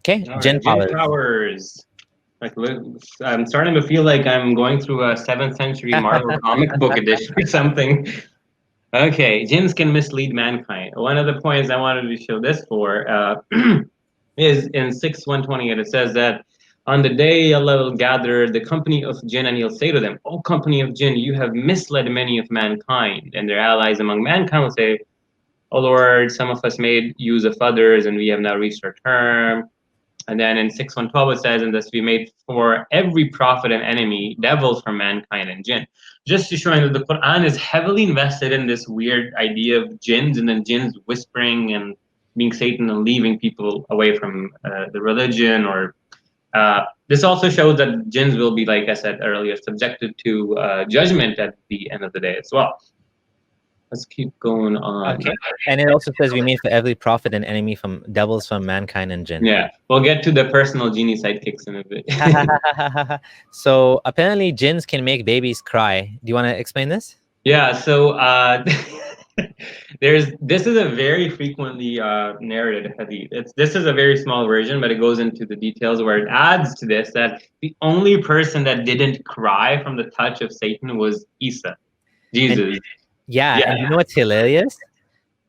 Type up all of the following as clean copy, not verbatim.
Okay, All Jinn right, Jinn powers. powers. Like, I'm starting to feel like I'm going through a 7th century Marvel comic book edition or something. Okay, jinns can mislead mankind. One of the points I wanted to show this for is in 6:128. It says that on the day Allah will gather the company of jinn, and He'll say to them, "O company of jinn, you have misled many of mankind." And their allies among mankind will say, "O Lord, some of us made use of others, and we have now reached our term." And then in 6:112 it says, "And thus we made for every prophet and enemy devils from mankind and jinn." Just to show you that the Quran is heavily invested in this weird idea of jinns, and then jinns whispering and being Satan and leaving people away from the religion. Or this also shows that jinns will be, like I said earlier, subjected to judgment at the end of the day as well. Let's keep going on. Okay, and it also says we made for every prophet and enemy from devils from mankind and jinn. Yeah, we'll get to the personal genie sidekicks in a bit. So apparently jinns can make babies cry. Do you want to explain this? Yeah, so this is a very frequently narrated hadith. This is a very small version, but it goes into the details where it adds to this that the only person that didn't cry from the touch of Satan was Isa, Jesus. Yeah, and you know what's hilarious?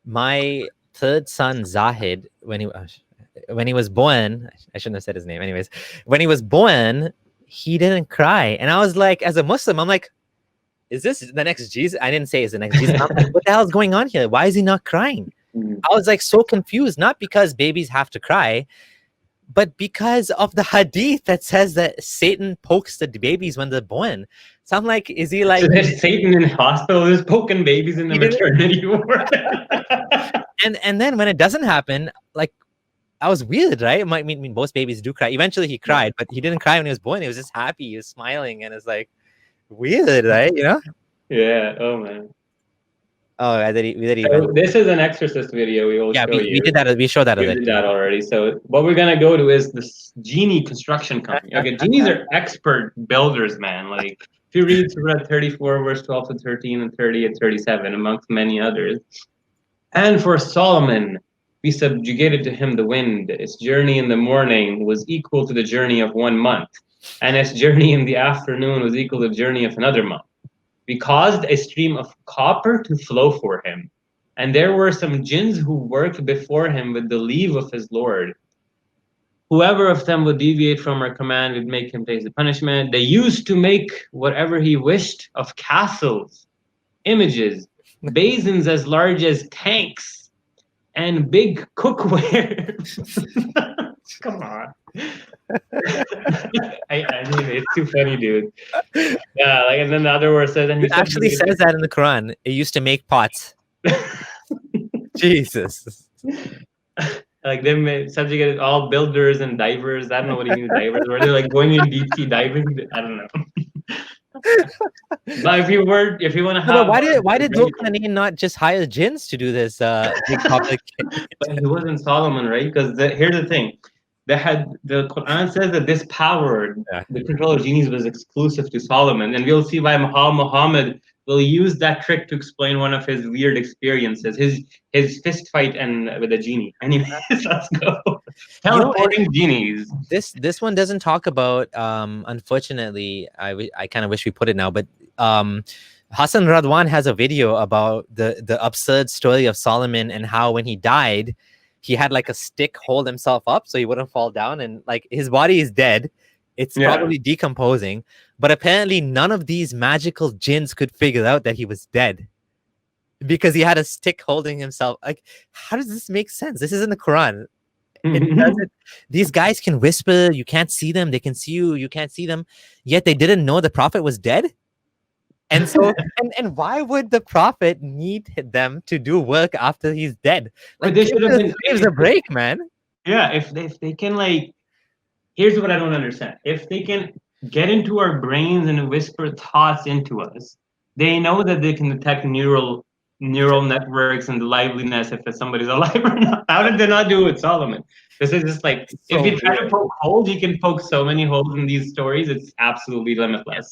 My third son Zahid, when he was born, I shouldn't have said his name. Anyways, when he was born, he didn't cry, and I was like, as a Muslim, I'm like, is this the next Jesus? I didn't say it's the next Jesus. I'm like, what the hell's going on here? Why is he not crying? I was like so confused, not because babies have to cry, but because of the hadith that says that Satan pokes the babies when they're born. So I'm like, is he like... So there's Satan in hospital, there's poking babies in the maternity ward. and then when it doesn't happen, like, I was weird, right? I mean, most babies do cry. Eventually he cried, but he didn't cry when he was born. He was just happy. He was smiling, and it's like weird, right? You know? Yeah. Oh man. Oh, so this is an exorcist video we will show you. We did that. We showed that already. We did that already. So what we're gonna go to is this genie construction company. Okay, genies are expert builders, man. Like if you read Surah 34, verse 12 to 13 and 30 and 37, amongst many others. And for Solomon, we subjugated to him the wind. Its journey in the morning was equal to the journey of 1 month, and its journey in the afternoon was equal to the journey of another month. We caused a stream of copper to flow for him, and there were some jinns who worked before him with the leave of his Lord. Whoever of them would deviate from our command would make him face the punishment. They used to make whatever he wished of castles, images, basins as large as tanks, and big cookware. Come on. I mean, it's too funny, dude. Yeah, like, and then the other word says, and it actually says that in the Quran. It used to make pots. Jesus. Like they subjugated all builders and divers. I don't know what he means divers. Were they like going in deep sea diving? I don't know. But if you want to have, why did Zulkarnain not just hire jinns to do this big public? But he wasn't Solomon, right? Because here's the thing. The Quran says that this power, the control of genies, was exclusive to Solomon, and we'll see why Muhammad will use that trick to explain one of his weird experiences, his fist fight with a genie. Anyways, let's go. Teleporting genies. This one doesn't talk about. Unfortunately, I kind of wish we put it now, but Hassan Radwan has a video about the absurd story of Solomon and how when he died, he had like a stick hold himself up so he wouldn't fall down, and like his body is dead. It's probably decomposing, but apparently none of these magical jinns could figure out that he was dead because he had a stick holding himself. Like, how does this make sense? This is in the Quran. It doesn't. These guys can whisper. You can't see them. They can see you. You can't see them. Yet they didn't know the prophet was dead. And so, and why would the prophet need them to do work after he's dead? Like, they should have been gives a break, man. Yeah, if they can, like, here's what I don't understand. If they can get into our brains and whisper thoughts into us, they know that they can detect neural networks and the liveliness if somebody's alive or not. How did they not do it with Solomon? This is just like, if you try to poke holes, you can poke so many holes in these stories. It's absolutely limitless.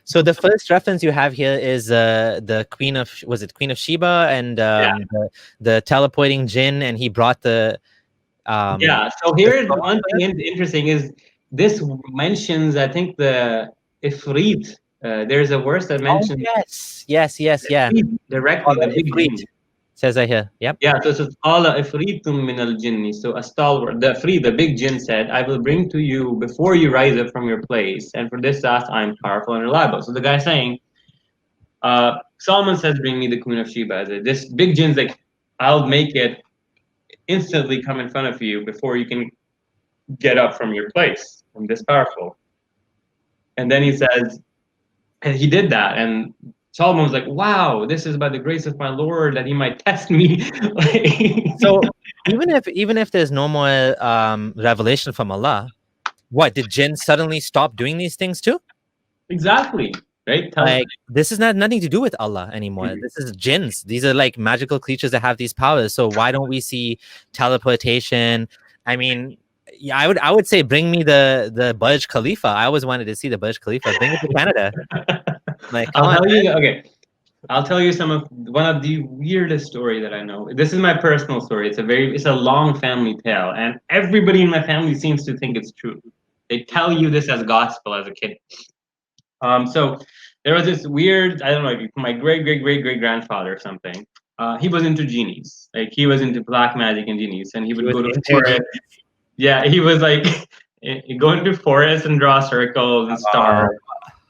So the first reference you have here is the Queen of Sheba and the teleporting jinn, and he brought the Yeah. So here, one thing interesting is this mentions, I think, the ifrit. There's a verse that mentions yes, yeah. ifrit directly, the big Ifrit. jinn. Says right here. Yep. Yeah, so it says, "Qala ifritum min al-jinni." So a stalwart, the big jinn said, "I will bring to you before you rise up from your place, and for this task I am powerful and reliable." So the guy saying, Solomon says, "Bring me the Queen of Sheba." This big jinn's like, "I'll make it instantly come in front of you before you can get up from your place. I'm this powerful." And then he says, and he did that, and Solomon was like, "Wow, this is by the grace of my Lord that he might test me." So even if there's no more revelation from Allah, what did jinn suddenly stop doing these things too? Exactly. Right? Like this is nothing to do with Allah anymore. Mhm. This is jinns. These are like magical creatures that have these powers. So why don't we see teleportation? I mean, yeah, I would say bring me the Burj Khalifa. I always wanted to see the Burj Khalifa. Bring it to Canada. Like, come on. I'll tell you one of the weirdest story that I know. This is my personal story. It's a long family tale, and everybody in my family seems to think it's true. They tell you this as gospel as a kid. So there was this weird, I don't know, my great grandfather or something. He was into genies. Like he was into black magic and genies, and he would go to forest. Yeah, he was like go into forest and draw circles and stars.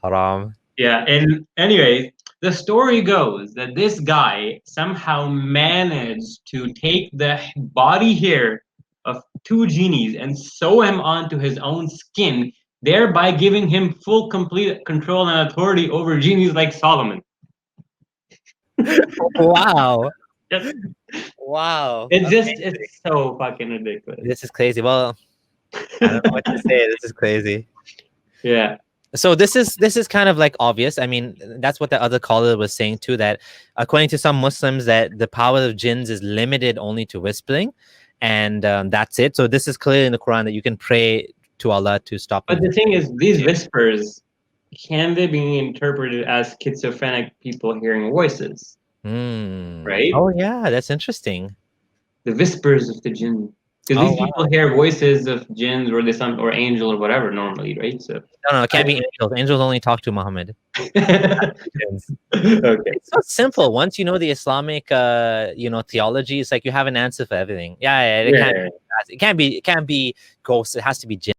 Haram. Yeah, and anyway, the story goes that this guy somehow managed to take the body hair of two genies and sew him onto his own skin, thereby giving him full, complete control and authority over genies like Solomon. Wow. Yes. Wow. It's so fucking ridiculous. This is crazy. Well, I don't know what to say. This is crazy. Yeah. So this is kind of like obvious. I mean, that's what the other caller was saying too, that according to some Muslims that the power of jinns is limited only to whispering, and that's it. So this is clear in the Quran that you can pray to Allah to stop. But the thing is, these whispers, can they be interpreted as schizophrenic people hearing voices? Right? Oh yeah, that's interesting. The whispers of the jinn. Because these people hear voices of jinns or angel or whatever normally, right? So no, it can't be angels. Angels only talk to Muhammad. Okay. It's so simple. Once you know the Islamic theology, it's like you have an answer for everything. It can't be ghosts. It has to be jinn.